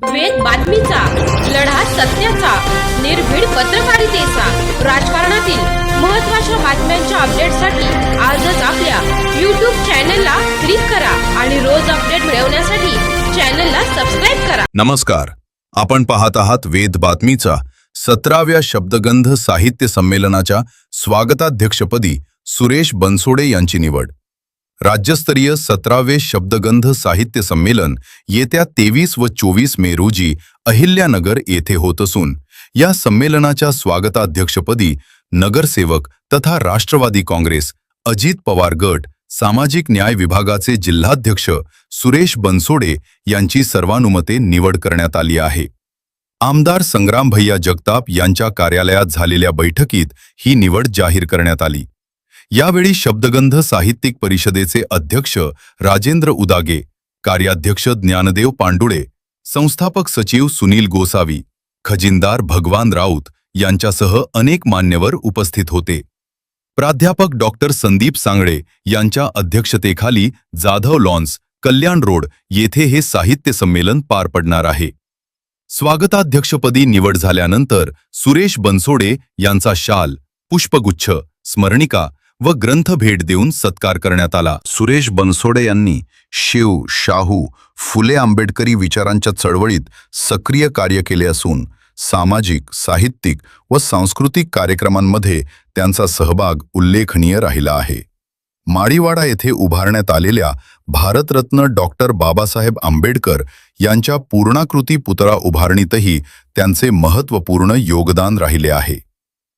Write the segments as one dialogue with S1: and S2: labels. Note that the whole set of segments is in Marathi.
S1: वेद बातमीचा, लढा सत्याचा, निर्भीड पत्रकारितेचा, राजकारणातील महत्त्वाच्या बातम्यांच्या अपडेटसाठी आजच आपल्या YouTube चॅनलला क्लिक करा आणि रोज अपडेट मिळवण्यासाठी चॅनलला सबस्क्राइब करा.
S2: नमस्कार, आपण पाहत आहात वेद बातमीचा 17व्या शब्दगंध साहित्य संमेलनाच्या स्वागताध्यक्षपदी सुरेश बनसोडे यांची निवड. राज्यस्तरीय 17वे शब्दगंध साहित्य संमेलन येत्या 23 व 24 मे रोजी अहिल्यानगर येथे होत असून या संमेलनाच्या स्वागताध्यक्षपदी नगरसेवक तथा राष्ट्रवादी काँग्रेस अजित पवार गट सामाजिक न्याय विभागाचे जिल्हाध्यक्ष सुरेश बनसोडे यांची सर्वानुमते निवड करण्यात आली आहे. आमदार संग्राम भैया जगताप यांच्या कार्यालयात झालेल्या बैठकीत ही निवड जाहीर करण्यात आली. यावेळी शब्दगंध साहित्यिक परिषदेचे अध्यक्ष राजेंद्र उदागे, कार्याध्यक्ष ज्ञानदेव पांडुळे, संस्थापक सचिव सुनील गोसावी, खजिनदार भगवान राऊत यांच्यासह अनेक मान्यवर उपस्थित होते. प्राध्यापक डॉक्टर संदीप सांगळे यांच्या अध्यक्षतेखाली जाधव लॉन्स, कल्याण रोड येथे हे साहित्य संमेलन पार पडणार आहे. स्वागताध्यक्षपदी निवड झाल्यानंतर सुरेश बनसोडे यांचा शाल, पुष्पगुच्छ, स्मरणिका व ग्रंथ भेट देऊन सत्कार करण्यात आला. सुरेश बनसोडे यांनी शिव, शाहू, फुले आंबेडकरी विचारांच्या चळवळीत सक्रिय कार्य केले असून सामाजिक, साहित्यिक व सांस्कृतिक कार्यक्रमांमध्ये त्यांचा सहभाग उल्लेखनीय राहिला आहे. माळीवाडा येथे उभारण्यात आलेल्या भारतरत्न डॉक्टर बाबासाहेब आंबेडकर यांच्या पूर्णाकृती पुतळा उभारणीतही त्यांचे महत्त्वपूर्ण योगदान राहिले आहे.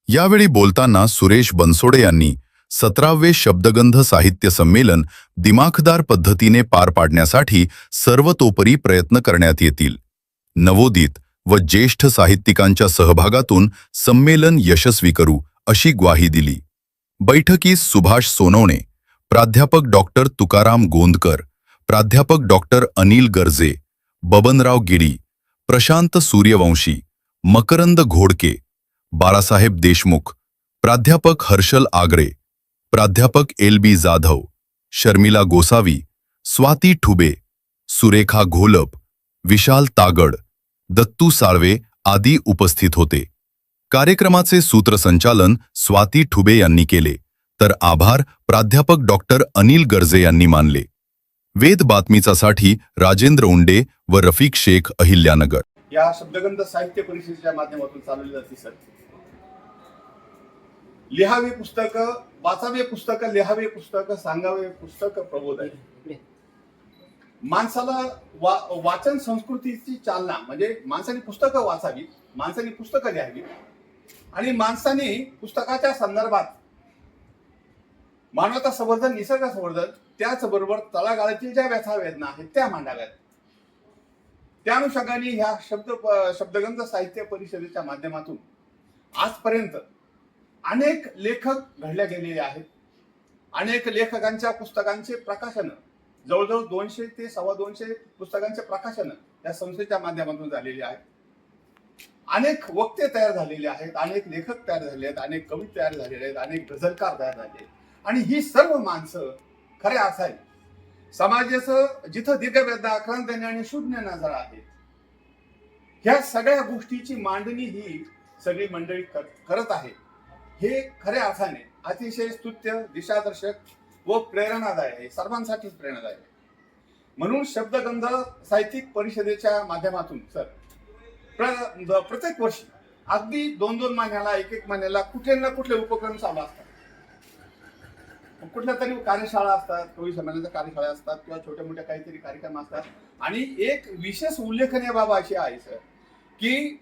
S2: यावेळी बोलताना सुरेश बनसोडे यांनी 17वे शब्दगंध साहित्य संमेलन दिमाखदार पद्धतीने पार पाडण्यासाठी सर्वतोपरी प्रयत्न करण्यात येतील. नवोदित व ज्येष्ठ साहित्यिकांच्या सहभागातून संमेलन यशस्वी करू अशी ग्वाही दिली. बैठकीस सुभाष सोनवणे, प्राध्यापक डॉक्टर तुकाराम गोंदकर, प्राध्यापक डॉक्टर अनिल गर्जे, बबनराव गिडी, प्रशांत सूर्यवंशी, मकरंद घोडके, बाळासाहेब देशमुख, प्राध्यापक हर्षल आगरे, प्राध्यापक LB जाधव, शर्मिला गोसावी, स्वाती ठुबे, सुरेखा घोलप, विशाल तागड, दत्तू साळवे आदी उपस्थित होते. कार्यक्रमाचे सूत्रसंचालन स्वाती ठुबे यांनी केले, तर आभार प्राध्यापक डॉक्टर अनिल गर्जे यांनी मानले. वेद बातमीचासाठी राजेंद्र उंडे व रफिक शेख, अहिल्यानगर.
S3: या शब्दगंध साहित्य परिषदेच्या माध्यमातून चालवली जाते सर. लिहावे पुस्तक, वाचावे पुस्तक, लिहावे पुस्तक, सांगावे पुस्तक, प्रबोध आहे. माणसाला वाचन संस्कृतीची चालना म्हणजे माणसाने पुस्तकं वाचावी, माणसाने पुस्तकं लिहावी आणि माणसाने पुस्तकाच्या संदर्भात मानवता संवर्धन, निसर्ग संवर्धन, त्याचबरोबर तळागाळातील ज्या व्यथा वेदना आहेत त्या मांडाव्यात. त्या अनुषंगाने ह्या शब्दगंध साहित्य परिषदेच्या माध्यमातून आजपर्यंत अनेक लेखक घडले गेलेले आहेत. अनेक लेखकांच्या पुस्तकांचे प्रकाशन, जवळजवळ 200 ते 250 पुस्तकांचे प्रकाशन या संस्थेच्या माध्यमातून झालेले आहेत. अनेक वक्ते तयार झालेले आहेत, अनेक लेखक तयार झाले आहेत, अनेक कवी तयार झालेले आहेत, अनेक गझलकार तयार झाले आहेत. आणि ही सर्व माणसं खऱ्या अर्थाने समाजाचं जिथं दीर्घवेदना, आक्रांत आणि शून्य नजर आहे, ह्या सगळ्या गोष्टीची मांडणी ही सगळी मंडळी करत आहे. हे खऱ्या अर्थाने अतिशय स्तुत्य, दिशादर्शक व प्रेरणादायी आहे, सर्वांसाठीच प्रेरणादायी आहे. म्हणून शब्दगंध साहित्यिक परिषदेच्या माध्यमातून सर प्रत्येक वर्षी अगदी 2-2 महिन्याला, 1-1 महिन्याला कुठले ना कुठले उपक्रम चालू असतात. कुठल्या तरी कार्यशाळा असतात, कवी संमेलनाच्या कार्यशाळा असतात किंवा छोट्या मोठ्या काहीतरी कार्यक्रम असतात. आणि एक विशेष उल्लेखनीय बाब अशी आहे सर की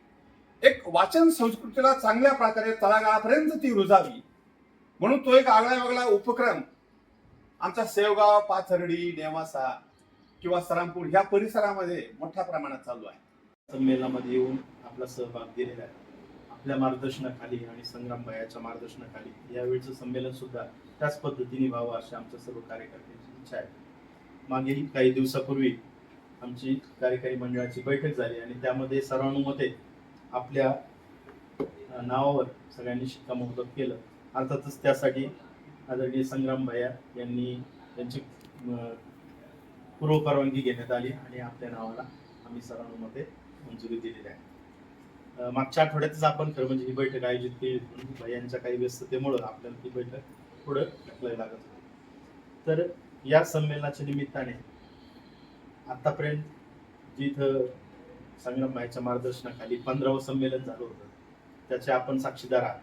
S3: एक वाचन संस्कृतीला चांगल्या प्रकारे तळागाळापर्यंत ती रुजावी म्हणून तो एक आगळा वेगळा उपक्रम आमचा सेवगाव, पाथर्डी, नेवासा किंवा सरामपूर ह्या परिसरामध्ये मोठ्या प्रमाणात चालू आहे.
S4: संमेलनामध्ये येऊन आपला सहभाग दिलेला आहे. आपल्या मार्गदर्शनाखाली आणि संग्राम भैयाच्या मार्गदर्शनाखाली यावेळीचं संमेलन सुद्धा त्याच पद्धतीने व्हावं अशी आमच्या सर्व कार्यकर्त्यांची इच्छा आहे. मागील काही दिवसापूर्वी आमची कार्यकारी मंडळाची बैठक झाली आणि त्यामध्ये सर्वानुमते आपल्या नावावर सगळ्यांनी शिक्कामोर्तब केलं. अर्थातच त्यासाठी आदरणीय संग्राम भैया यांनी त्यांची पूर्व परवानगी घेण्यात आली आणि आपल्या नावाला आम्ही सर्वानुमते मंजुरी दिलेली आहे. मागच्या आठवड्यातच आपण खरं म्हणजे ही बैठक आयोजित केली होती. भैयांच्या काही व्यस्ततेमुळे आपल्याला ही बैठक पुढे ढकलावी लागत होती. तर या संमेलनाच्या निमित्ताने आतापर्यंत जिथं संग्राम भाईच्या मार्गदर्शनाखाली 15वं संमेलन झालं होतं त्याचे आपण साक्षीदार आहात.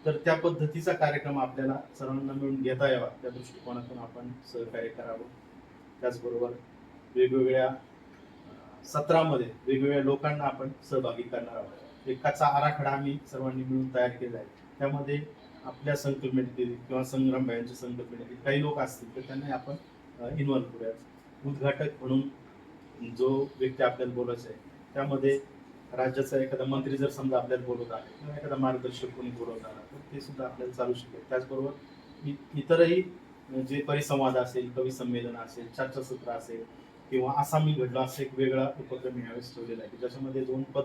S4: तर त्या पद्धतीचा कार्यक्रम आपल्याला सर्वांना मिळून घेता यावा त्या दृष्टिकोनातून आपण सहकार्य करावं. त्याचबरोबर वेगवेगळ्या सत्रामध्ये वेगवेगळ्या लोकांना आपण सहभागी करणार आहोत. एकाचा आराखडा आम्ही सर्वांनी मिळून तयार केला आहे. त्यामध्ये आपल्या संकल्पनेतील किंवा संग्राम भाईंच्या संकल्पनेतील काही लोक असतील तर त्यांना आपण इन्व्हॉल्व करूयात. उद्घाटक म्हणून जो व्यक्ती आपल्याला बोलायचा आहे त्यामध्ये राज्याचा एखादा मंत्री जर समजा आपल्याला बोलवत आहे किंवा एखादा मार्गदर्शक कोणी बोलवत आला तर ते सुद्धा आपल्याला चालू शकेल. त्याचबरोबर इतरही जे परिसंवाद असेल, कवी संमेलन असेल, चर्चासत्र असेल किंवा आसामी घडला असं एक वेगळा उपक्रम यावेळेस ठेवलेला आहे की ज्याच्यामध्ये 2 पद